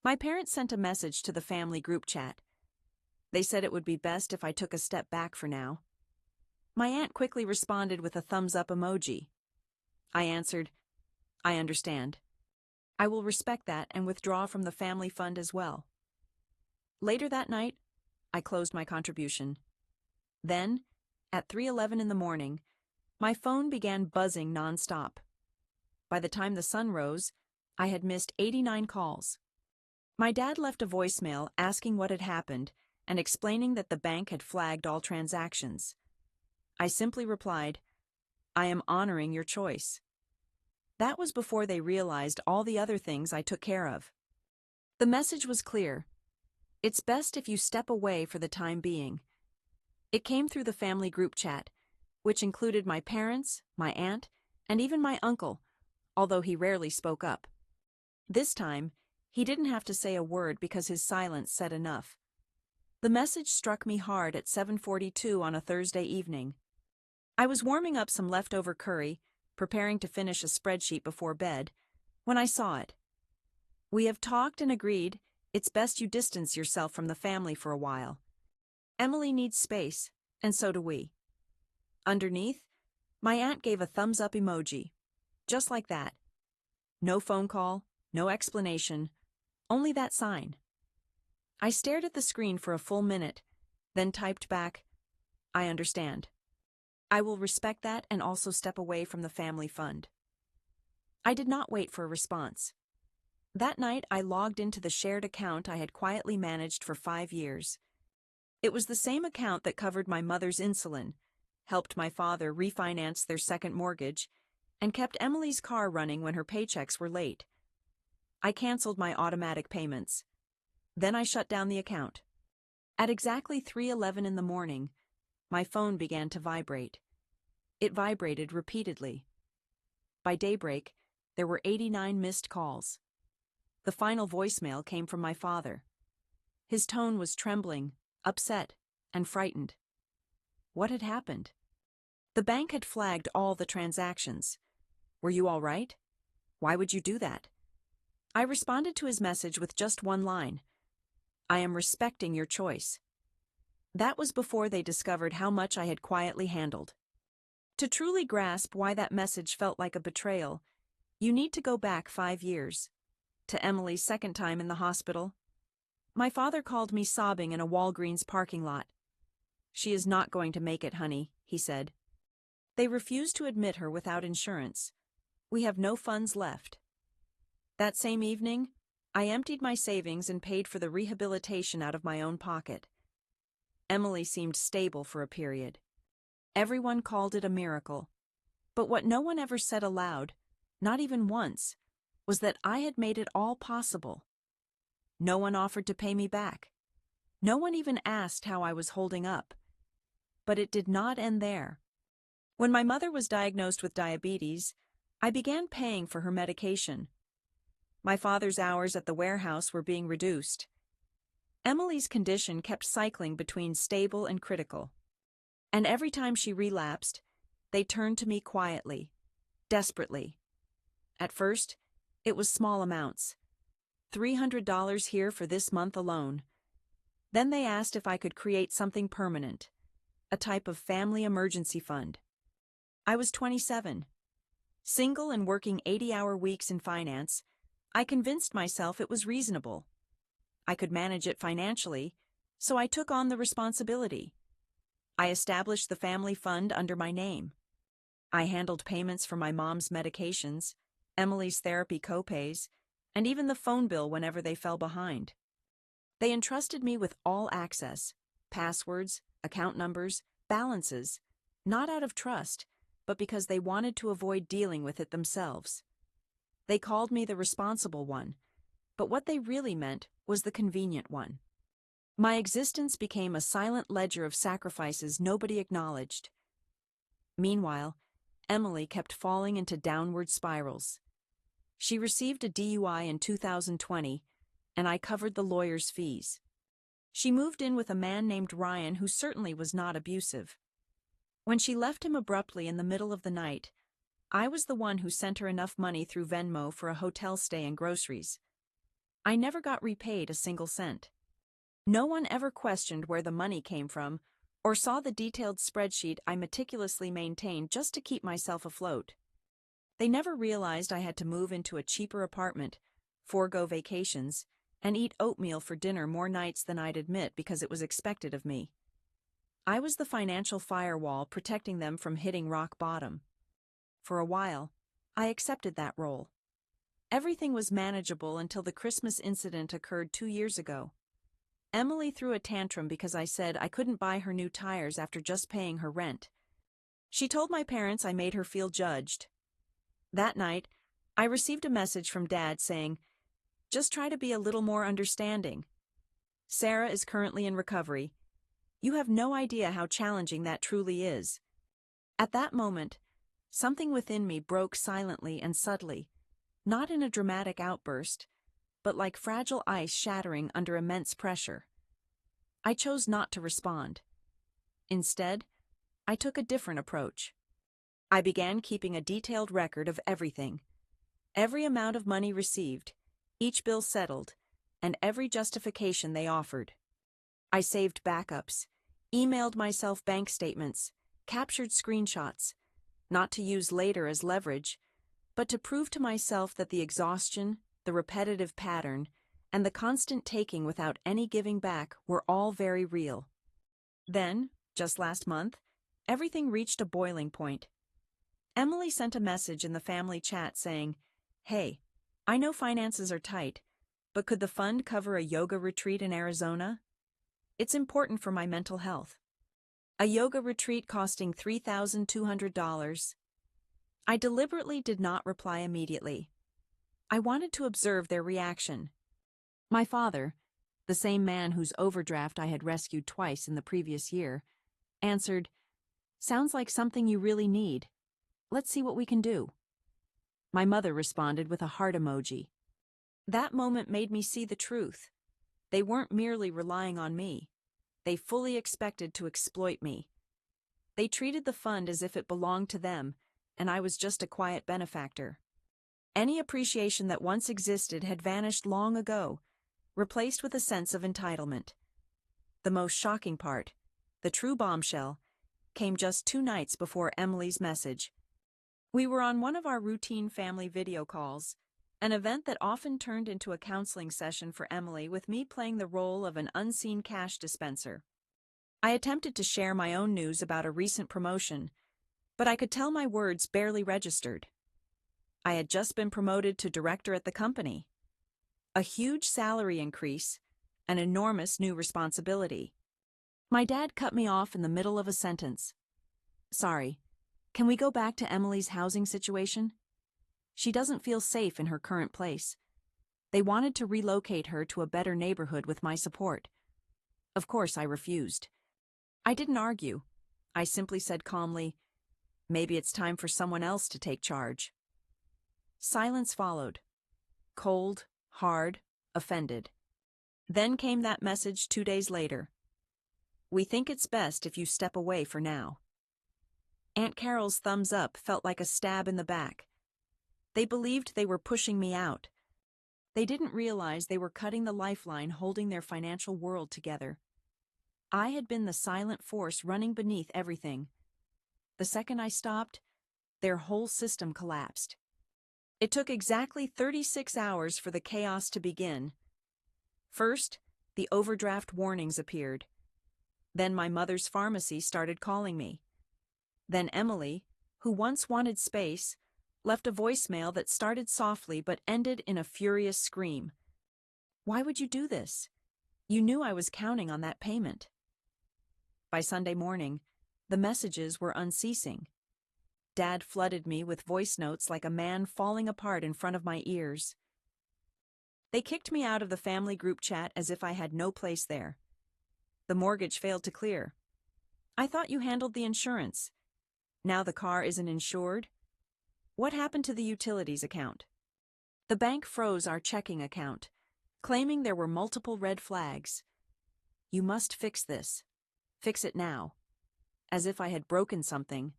My parents sent a message to the family group chat. They said it would be best if I took a step back for now. My aunt quickly responded with a thumbs-up emoji. I answered, I understand. I will respect that and withdraw from the family fund as well. Later that night, I closed my contribution. Then, at 3:11 in the morning, my phone began buzzing nonstop. By the time the sun rose, I had missed 89 calls. My dad left a voicemail asking what had happened and explaining that the bank had flagged all transactions. I simply replied, I am honoring your choice. That was before they realized all the other things I took care of. The message was clear. It's best if you step away for the time being. It came through the family group chat, which included my parents, my aunt, and even my uncle, although he rarely spoke up. This time, he didn't have to say a word because his silence said enough. The message struck me hard at 7:42 on a Thursday evening. I was warming up some leftover curry, preparing to finish a spreadsheet before bed, when I saw it. We have talked and agreed it's best you distance yourself from the family for a while. Emily needs space, and so do we. Underneath, my aunt gave a thumbs-up emoji. Just like that. No phone call, no explanation, only that sign. I stared at the screen for a full minute, then typed back, I understand. I will respect that and also step away from the family fund. I did not wait for a response. That night, I logged into the shared account I had quietly managed for 5 years. It was the same account that covered my mother's insulin, helped my father refinance their second mortgage, and kept Emily's car running when her paychecks were late. I canceled my automatic payments. Then I shut down the account. At exactly 3:11 in the morning, my phone began to vibrate. It vibrated repeatedly. By daybreak, there were 89 missed calls. The final voicemail came from my father. His tone was trembling, upset, and frightened. What had happened? The bank had flagged all the transactions. Were you all right? Why would you do that? I responded to his message with just one line. I am respecting your choice. That was before they discovered how much I had quietly handled. To truly grasp why that message felt like a betrayal, you need to go back 5 years. To Emily's second time in the hospital. My father called me sobbing in a Walgreens parking lot. She is not going to make it, honey, he said. They refused to admit her without insurance. We have no funds left. That same evening, I emptied my savings and paid for the rehabilitation out of my own pocket. Emily seemed stable for a period. Everyone called it a miracle. But what no one ever said aloud, not even once, was that I had made it all possible. No one offered to pay me back. No one even asked how I was holding up. But it did not end there. When my mother was diagnosed with diabetes, I began paying for her medication. My father's hours at the warehouse were being reduced. Emily's condition kept cycling between stable and critical. And every time she relapsed, they turned to me quietly, desperately. At first, it was small amounts. $300 here for this month alone. Then they asked if I could create something permanent, a type of family emergency fund. I was 27. Single and working 80-hour weeks in finance, I convinced myself it was reasonable. I could manage it financially, so I took on the responsibility. I established the family fund under my name. I handled payments for my mom's medications, Emily's therapy copays, and even the phone bill whenever they fell behind. They entrusted me with all access, passwords, account numbers, balances, not out of trust, but because they wanted to avoid dealing with it themselves. They called me the responsible one, but what they really meant was the convenient one. My existence became a silent ledger of sacrifices nobody acknowledged. Meanwhile, Emily kept falling into downward spirals. She received a DUI in 2020, and I covered the lawyer's fees. She moved in with a man named Ryan who certainly was not abusive. When she left him abruptly in the middle of the night, I was the one who sent her enough money through Venmo for a hotel stay and groceries. I never got repaid a single cent. No one ever questioned where the money came from or saw the detailed spreadsheet I meticulously maintained just to keep myself afloat. They never realized I had to move into a cheaper apartment, forego vacations, and eat oatmeal for dinner more nights than I'd admit because it was expected of me. I was the financial firewall protecting them from hitting rock bottom. For a while, I accepted that role. Everything was manageable until the Christmas incident occurred 2 years ago. Emily threw a tantrum because I said I couldn't buy her new tires after just paying her rent. She told my parents I made her feel judged. That night, I received a message from Dad saying, "Just try to be a little more understanding. Sarah is currently in recovery. You have no idea how challenging that truly is." At that moment, something within me broke silently and subtly, not in a dramatic outburst, but like fragile ice shattering under immense pressure. I chose not to respond. Instead, I took a different approach. I began keeping a detailed record of everything. Every amount of money received, each bill settled, and every justification they offered. I saved backups, emailed myself bank statements, captured screenshots, not to use later as leverage, but to prove to myself that the exhaustion, the repetitive pattern, and the constant taking without any giving back were all very real. Then, just last month, everything reached a boiling point. Emily sent a message in the family chat saying, "Hey, I know finances are tight, but could the fund cover a yoga retreat in Arizona? It's important for my mental health." A yoga retreat costing $3,200. I deliberately did not reply immediately. I wanted to observe their reaction. My father, the same man whose overdraft I had rescued twice in the previous year, answered, "Sounds like something you really need. Let's see what we can do." My mother responded with a heart emoji. That moment made me see the truth. They weren't merely relying on me. They fully expected to exploit me. They treated the fund as if it belonged to them, and I was just a quiet benefactor. Any appreciation that once existed had vanished long ago, replaced with a sense of entitlement. The most shocking part, the true bombshell, came just 2 nights before Emily's message. We were on one of our routine family video calls, an event that often turned into a counseling session for Emily with me playing the role of an unseen cash dispenser. I attempted to share my own news about a recent promotion, but I could tell my words barely registered. I had just been promoted to director at the company. A huge salary increase, an enormous new responsibility. My dad cut me off in the middle of a sentence. "Sorry, can we go back to Emily's housing situation? She doesn't feel safe in her current place. They wanted to relocate her to a better neighborhood with my support." Of course, I refused. I didn't argue. I simply said calmly, "Maybe it's time for someone else to take charge." Silence followed. Cold, hard, offended. Then came that message 2 days later. "We think it's best if you step away for now." Aunt Carol's thumbs up felt like a stab in the back. They believed they were pushing me out. They didn't realize they were cutting the lifeline holding their financial world together. I had been the silent force running beneath everything. The second I stopped, their whole system collapsed. It took exactly 36 hours for the chaos to begin. First, the overdraft warnings appeared. Then my mother's pharmacy started calling me. Then Emily, who once wanted space, left a voicemail that started softly but ended in a furious scream. "Why would you do this? You knew I was counting on that payment." By Sunday morning, the messages were unceasing. Dad flooded me with voice notes like a man falling apart in front of my ears. They kicked me out of the family group chat as if I had no place there. The mortgage failed to clear. "I thought you handled the insurance. Now the car isn't insured? What happened to the utilities account?" The bank froze our checking account, claiming there were multiple red flags. "You must fix this. Fix it now." As if I had broken something.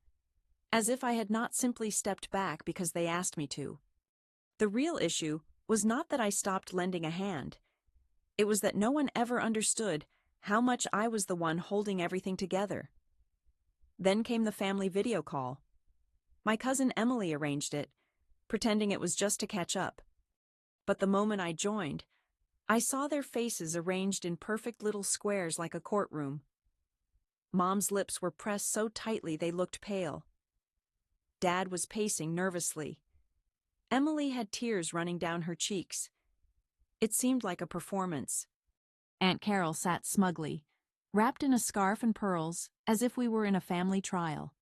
As if I had not simply stepped back because they asked me to. The real issue was not that I stopped lending a hand. It was that no one ever understood how much I was the one holding everything together. Then came the family video call. My cousin Emily arranged it, pretending it was just to catch up. But the moment I joined, I saw their faces arranged in perfect little squares like a courtroom. Mom's lips were pressed so tightly they looked pale. Dad was pacing nervously. Emily had tears running down her cheeks. It seemed like a performance. Aunt Carol sat smugly, wrapped in a scarf and pearls, as if we were in a family trial.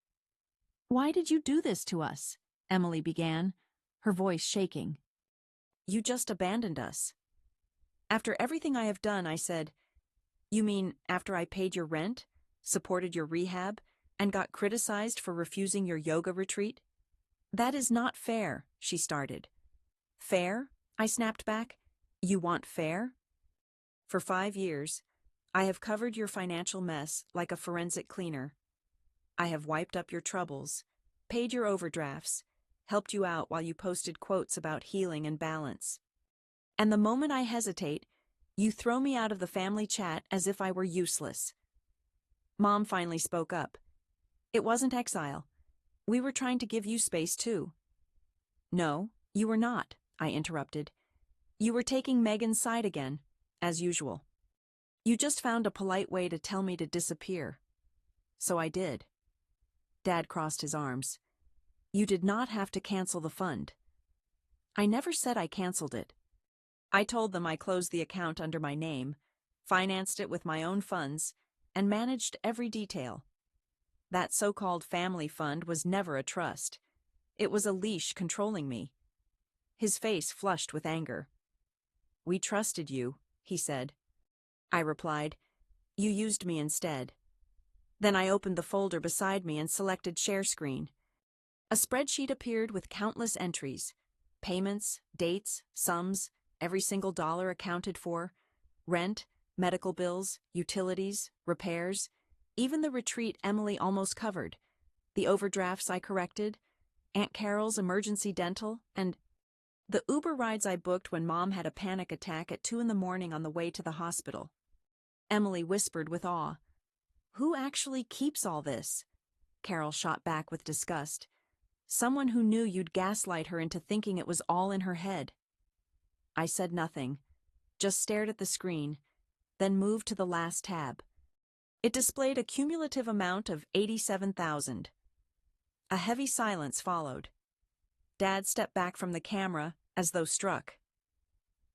"Why did you do this to us?" Emily began, her voice shaking. "You just abandoned us." "After everything I have done," I said. "You mean after I paid your rent, supported your rehab, and got criticized for refusing your yoga retreat?" "That is not fair," she started. "Fair?" I snapped back. "You want fair?" "For 5 years, I have covered your financial mess like a forensic cleaner. I have wiped up your troubles, paid your overdrafts, helped you out while you posted quotes about healing and balance. And the moment I hesitate, you throw me out of the family chat as if I were useless." Mom finally spoke up. "It wasn't exile. We were trying to give you space too." "No, you were not," I interrupted. "You were taking Megan's side again, as usual. You just found a polite way to tell me to disappear. So I did." Dad crossed his arms. "You did not have to cancel the fund." "I never said I canceled it. I told them I closed the account under my name, financed it with my own funds, and managed every detail. That so-called family fund was never a trust. It was a leash controlling me." His face flushed with anger. "We trusted you," he said. I replied, "You used me instead." Then I opened the folder beside me and selected share screen. A spreadsheet appeared with countless entries: payments, dates, sums, every single dollar accounted for, rent, medical bills, utilities, repairs, even the retreat Emily almost covered, the overdrafts I corrected, Aunt Carol's emergency dental, and the Uber rides I booked when Mom had a panic attack at 2 a.m. on the way to the hospital. Emily whispered with awe. "Who actually keeps all this?" Carol shot back with disgust. "Someone who knew you'd gaslight her into thinking it was all in her head." I said nothing, just stared at the screen, then moved to the last tab. It displayed a cumulative amount of $87,000. A heavy silence followed. Dad stepped back from the camera, as though struck.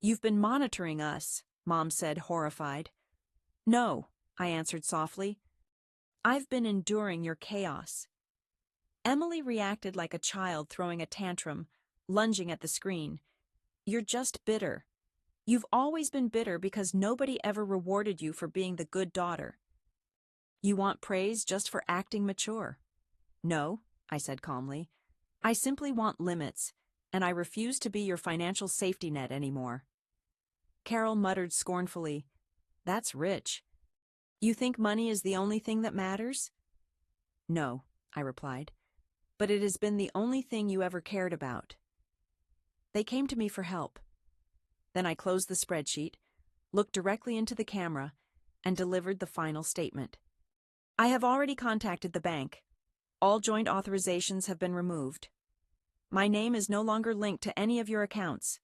"You've been monitoring us," Mom said, horrified. "No," I answered softly. "I've been enduring your chaos." Emily reacted like a child throwing a tantrum, lunging at the screen. "You're just bitter. You've always been bitter because nobody ever rewarded you for being the good daughter. You want praise just for acting mature." "No," I said calmly. "I simply want limits, and I refuse to be your financial safety net anymore." Carol muttered scornfully, "That's rich. You think money is the only thing that matters?" "No," I replied, "but it has been the only thing you ever cared about." They came to me for help. Then I closed the spreadsheet, looked directly into the camera, and delivered the final statement. "I have already contacted the bank. All joint authorizations have been removed. My name is no longer linked to any of your accounts.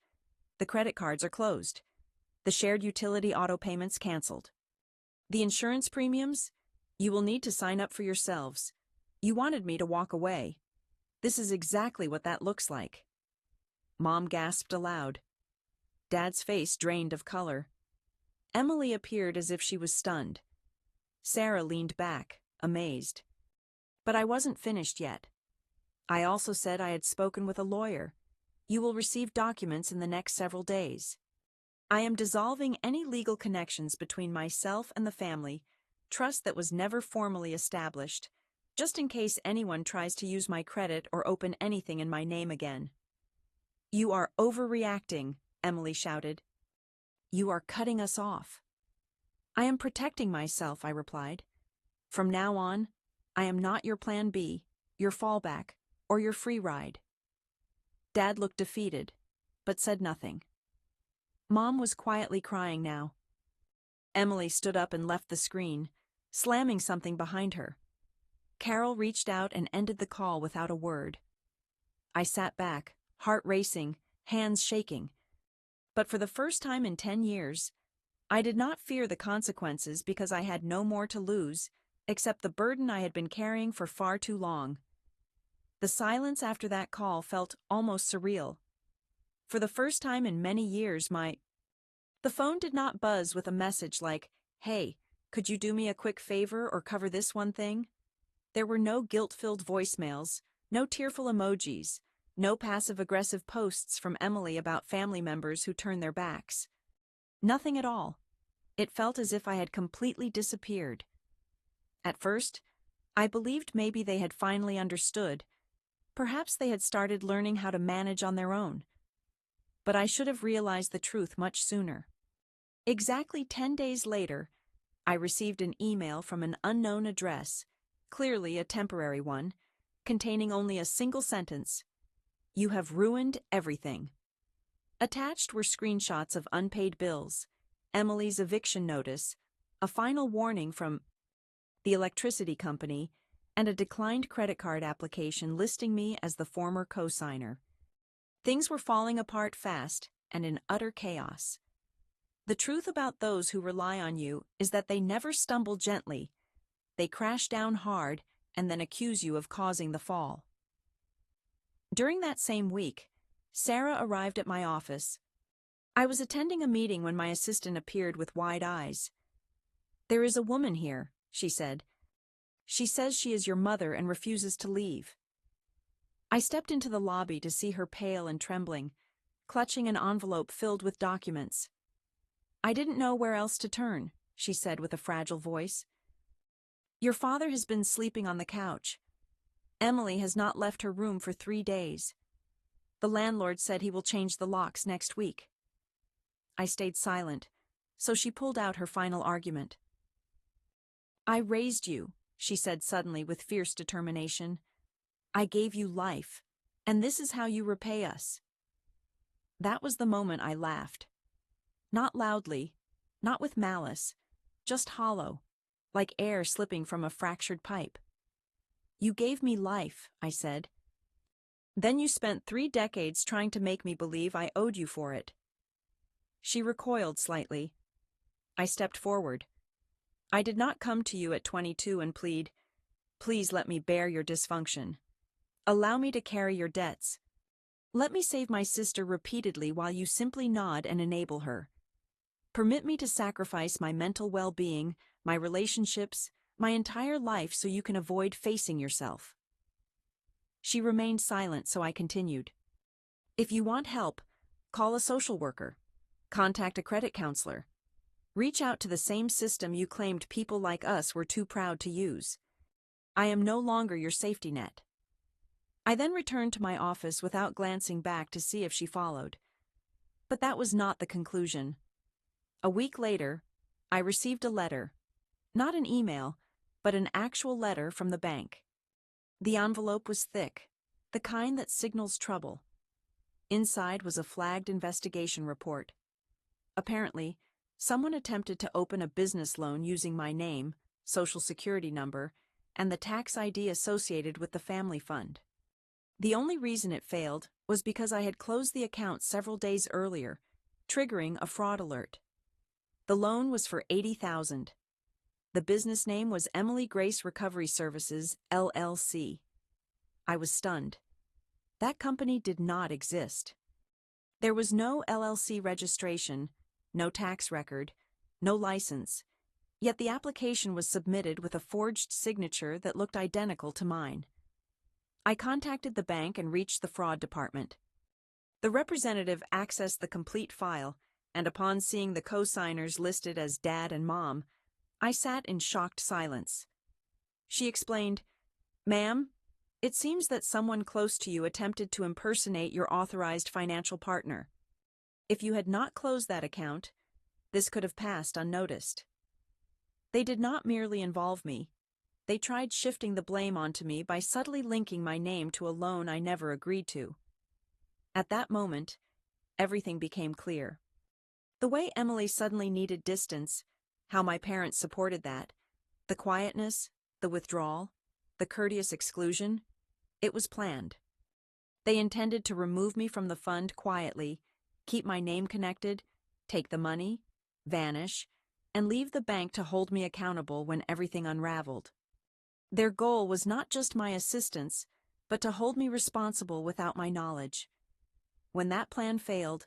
The credit cards are closed. The shared utility auto payments canceled. The insurance premiums? You will need to sign up for yourselves. You wanted me to walk away. This is exactly what that looks like." Mom gasped aloud. Dad's face drained of color. Emily appeared as if she was stunned. Sarah leaned back, amazed. But I wasn't finished yet. I also said I had spoken with a lawyer. You will receive documents in the next several days. I am dissolving any legal connections between myself and the family, trust that was never formally established, just in case anyone tries to use my credit or open anything in my name again." "You are overreacting," Emily shouted. "You are cutting us off." "I am protecting myself," I replied. "From now on, I am not your plan B, your fallback, or your free ride." Dad looked defeated, but said nothing. Mom was quietly crying now. Emily stood up and left the screen, slamming something behind her. Carol reached out and ended the call without a word. I sat back, heart racing, hands shaking. But for the first time in 10 years, I did not fear the consequences because I had no more to lose, except the burden I had been carrying for far too long. The silence after that call felt almost surreal. For the first time in many years, the phone did not buzz with a message like, "Hey, could you do me a quick favor or cover this one thing?" There were no guilt-filled voicemails, no tearful emojis, no passive-aggressive posts from Emily about family members who turned their backs. Nothing at all. It felt as if I had completely disappeared. At first, I believed maybe they had finally understood. Perhaps they had started learning how to manage on their own. But I should have realized the truth much sooner. Exactly 10 days later, I received an email from an unknown address, clearly a temporary one, containing only a single sentence: "You have ruined everything." Attached were screenshots of unpaid bills, Emily's eviction notice, a final warning from the electricity company, and a declined credit card application listing me as the former co-signer. Things were falling apart fast and in utter chaos. The truth about those who rely on you is that they never stumble gently. They crash down hard and then accuse you of causing the fall. During that same week, Sarah arrived at my office. I was attending a meeting when my assistant appeared with wide eyes. "There is a woman here," she said. "She says she is your mother and refuses to leave." I stepped into the lobby to see her pale and trembling, clutching an envelope filled with documents. "I didn't know where else to turn," she said with a fragile voice. "Your father has been sleeping on the couch. Emily has not left her room for 3 days. The landlord said he will change the locks next week." I stayed silent, so she pulled out her final argument. "I raised you," she said suddenly with fierce determination. "I gave you life, and this is how you repay us." That was the moment I laughed. Not loudly, not with malice, just hollow, like air slipping from a fractured pipe. "You gave me life," I said. "Then you spent 3 decades trying to make me believe I owed you for it." She recoiled slightly. I stepped forward. "I did not come to you at 22 and plead, 'Please let me bear your dysfunction. Allow me to carry your debts. Let me save my sister repeatedly while you simply nod and enable her. Permit me to sacrifice my mental well-being, my relationships, my entire life so you can avoid facing yourself.'" She remained silent, so I continued. "If you want help, call a social worker. Contact a credit counselor. Reach out to the same system you claimed people like us were too proud to use. I am no longer your safety net." I then returned to my office without glancing back to see if she followed. But that was not the conclusion. A week later, I received a letter. Not an email, but an actual letter from the bank. The envelope was thick, the kind that signals trouble. Inside was a flagged investigation report. Apparently, someone attempted to open a business loan using my name, social security number, and the tax ID associated with the family fund. The only reason it failed was because I had closed the account several days earlier, triggering a fraud alert. The loan was for $80,000. The business name was Emily Grace Recovery Services, LLC. I was stunned. That company did not exist. There was no LLC registration, no tax record, no license, yet the application was submitted with a forged signature that looked identical to mine. I contacted the bank and reached the fraud department. The representative accessed the complete file, and upon seeing the co-signers listed as Dad and Mom, I sat in shocked silence. She explained, "Ma'am, it seems that someone close to you attempted to impersonate your authorized financial partner. If you had not closed that account, this could have passed unnoticed." They did not merely involve me. They tried shifting the blame onto me by subtly linking my name to a loan I never agreed to. At that moment, everything became clear. The way Emily suddenly needed distance, how my parents supported that, the quietness, the withdrawal, the courteous exclusion, it was planned. They intended to remove me from the fund quietly, keep my name connected, take the money, vanish, and leave the bank to hold me accountable when everything unraveled. Their goal was not just my assistance, but to hold me responsible without my knowledge. When that plan failed,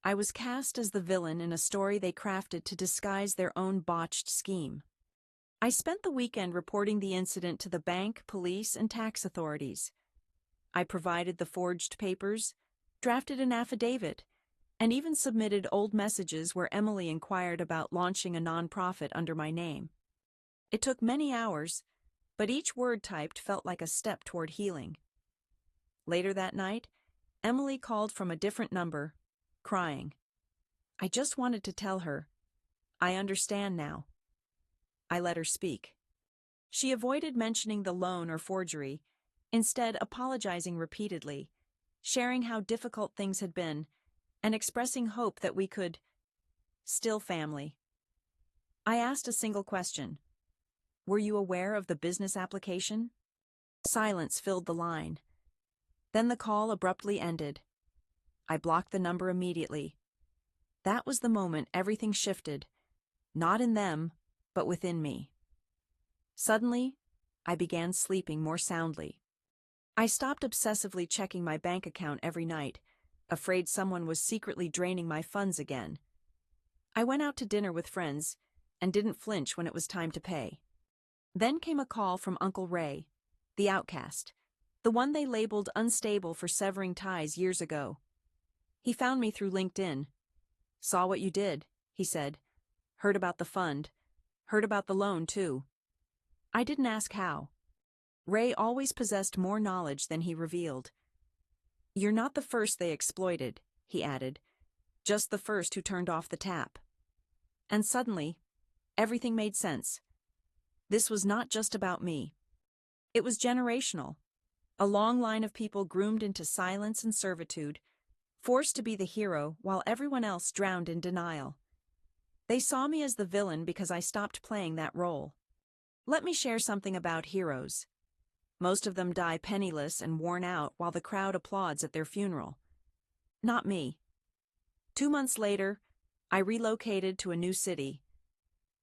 I was cast as the villain in a story they crafted to disguise their own botched scheme. I spent the weekend reporting the incident to the bank, police, and tax authorities. I provided the forged papers, drafted an affidavit, and even submitted old messages where Emily inquired about launching a nonprofit under my name. It took many hours, but each word typed felt like a step toward healing. Later that night, Emily called from a different number, crying. I just wanted to tell her, I understand now. I let her speak. She avoided mentioning the loan or forgery, instead apologizing repeatedly, sharing how difficult things had been, and expressing hope that we could still family. I asked a single question. Were you aware of the business application? Silence filled the line. Then the call abruptly ended. I blocked the number immediately. That was the moment everything shifted, not in them, but within me. Suddenly, I began sleeping more soundly. I stopped obsessively checking my bank account every night, afraid someone was secretly draining my funds again. I went out to dinner with friends and didn't flinch when it was time to pay. Then came a call from Uncle Ray, the outcast, the one they labeled unstable for severing ties years ago. He found me through LinkedIn. Saw what you did, he said. Heard about the fund. Heard about the loan, too. I didn't ask how. Ray always possessed more knowledge than he revealed. You're not the first they exploited, he added. Just the first who turned off the tap. And suddenly, everything made sense. This was not just about me. It was generational. A long line of people groomed into silence and servitude, forced to be the hero while everyone else drowned in denial. They saw me as the villain because I stopped playing that role. Let me share something about heroes. Most of them die penniless and worn out while the crowd applauds at their funeral. Not me. 2 months later, I relocated to a new city.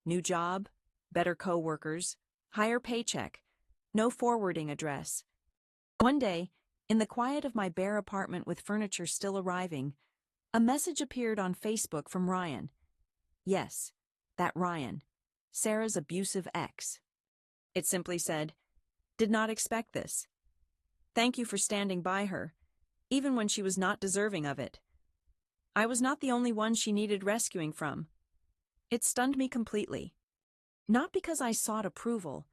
New job, better co-workers, higher paycheck, no forwarding address. One day, in the quiet of my bare apartment with furniture still arriving, a message appeared on Facebook from Ryan. Yes, that Ryan, Sarah's abusive ex. It simply said, "Did not expect this. Thank you for standing by her, even when she was not deserving of it. I was not the only one she needed rescuing from." It stunned me completely. Not because I sought approval,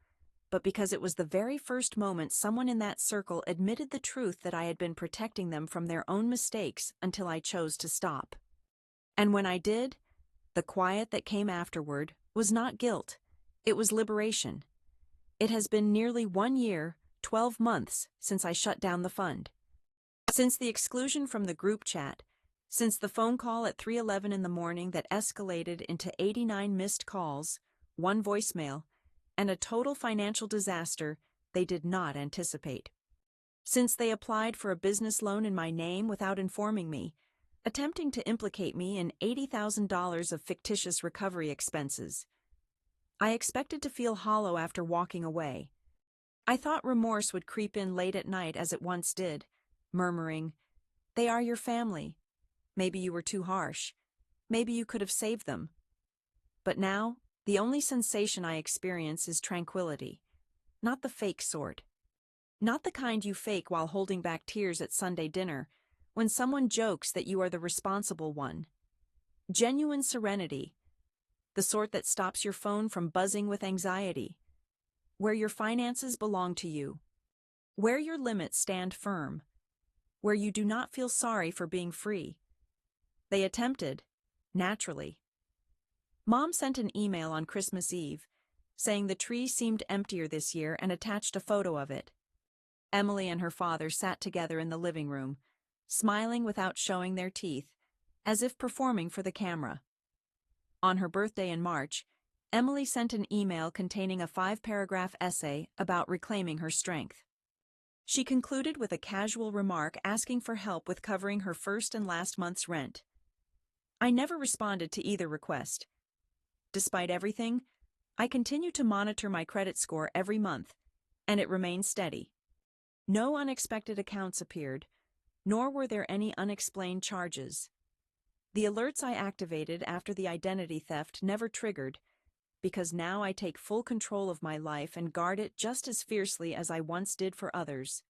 but because it was the very first moment someone in that circle admitted the truth that I had been protecting them from their own mistakes until I chose to stop. And when I did, the quiet that came afterward was not guilt, it was liberation. It has been nearly 1 year, 12 months since I shut down the fund. Since the exclusion from the group chat, since the phone call at 3:11 in the morning that escalated into 89 missed calls, 1 voicemail, and a total financial disaster they did not anticipate. Since they applied for a business loan in my name without informing me, attempting to implicate me in $80,000 of fictitious recovery expenses. I expected to feel hollow after walking away. I thought remorse would creep in late at night as it once did, murmuring, "They are your family. Maybe you were too harsh. Maybe you could have saved them." But now, the only sensation I experience is tranquility. Not the fake sort. Not the kind you fake while holding back tears at Sunday dinner, when someone jokes that you are the responsible one. Genuine serenity. The sort that stops your phone from buzzing with anxiety. Where your finances belong to you. Where your limits stand firm. Where you do not feel sorry for being free. They attempted, naturally. Mom sent an email on Christmas Eve, saying the tree seemed emptier this year and attached a photo of it. Emily and her father sat together in the living room, smiling without showing their teeth, as if performing for the camera. On her birthday in March, Emily sent an email containing a 5-paragraph essay about reclaiming her strength. She concluded with a casual remark asking for help with covering her first and last month's rent. I never responded to either request. Despite everything, I continue to monitor my credit score every month, and it remains steady. No unexpected accounts appeared, nor were there any unexplained charges. The alerts I activated after the identity theft never triggered, because now I take full control of my life and guard it just as fiercely as I once did for others.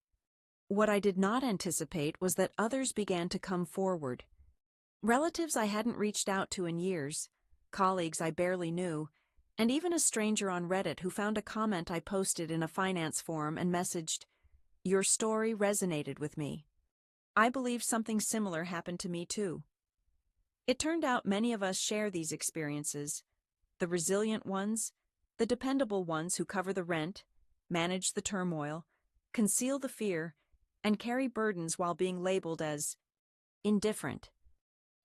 What I did not anticipate was that others began to come forward. Relatives I hadn't reached out to in years, colleagues I barely knew, and even a stranger on Reddit who found a comment I posted in a finance forum and messaged, "Your story resonated with me." I believe something similar happened to me too. It turned out many of us share these experiences. The resilient ones, the dependable ones who cover the rent, manage the turmoil, conceal the fear, and carry burdens while being labeled as indifferent.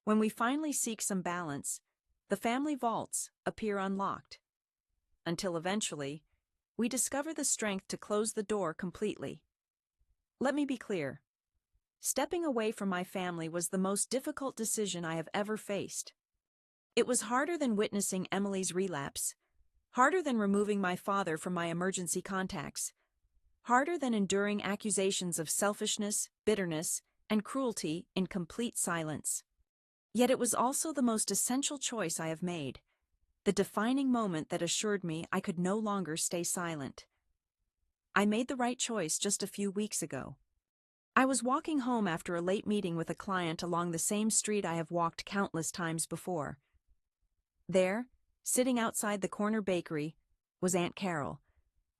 When we finally seek some balance, the family vaults appear unlocked. Until eventually, we discover the strength to close the door completely. Let me be clear. Stepping away from my family was the most difficult decision I have ever faced. It was harder than witnessing Emily's relapse, harder than removing my father from my emergency contacts, harder than enduring accusations of selfishness, bitterness, and cruelty in complete silence. Yet it was also the most essential choice I have made, the defining moment that assured me I could no longer stay silent. I made the right choice just a few weeks ago. I was walking home after a late meeting with a client along the same street I have walked countless times before. There, sitting outside the corner bakery, was Aunt Carol,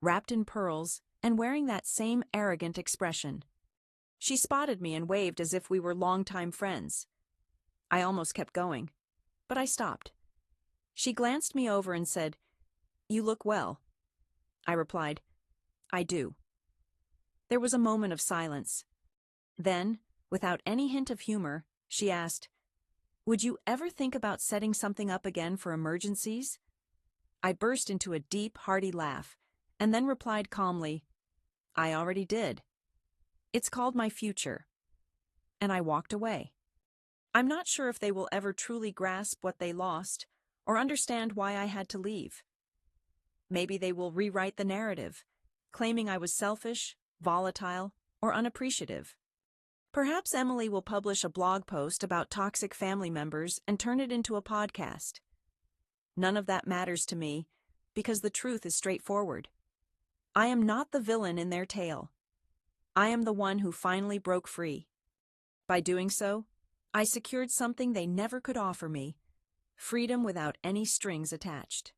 wrapped in pearls and wearing that same arrogant expression. She spotted me and waved as if we were longtime friends. I almost kept going, but I stopped. She glanced me over and said, "You look well." I replied, "I do." There was a moment of silence. Then, without any hint of humor, she asked, "Would you ever think about setting something up again for emergencies?" I burst into a deep, hearty laugh, and then replied calmly, "I already did. It's called my future." And I walked away. I'm not sure if they will ever truly grasp what they lost, or understand why I had to leave. Maybe they will rewrite the narrative, claiming I was selfish, volatile, or unappreciative. Perhaps Emily will publish a blog post about toxic family members and turn it into a podcast. None of that matters to me, because the truth is straightforward. I am not the villain in their tale. I am the one who finally broke free. By doing so, I secured something they never could offer me: freedom without any strings attached.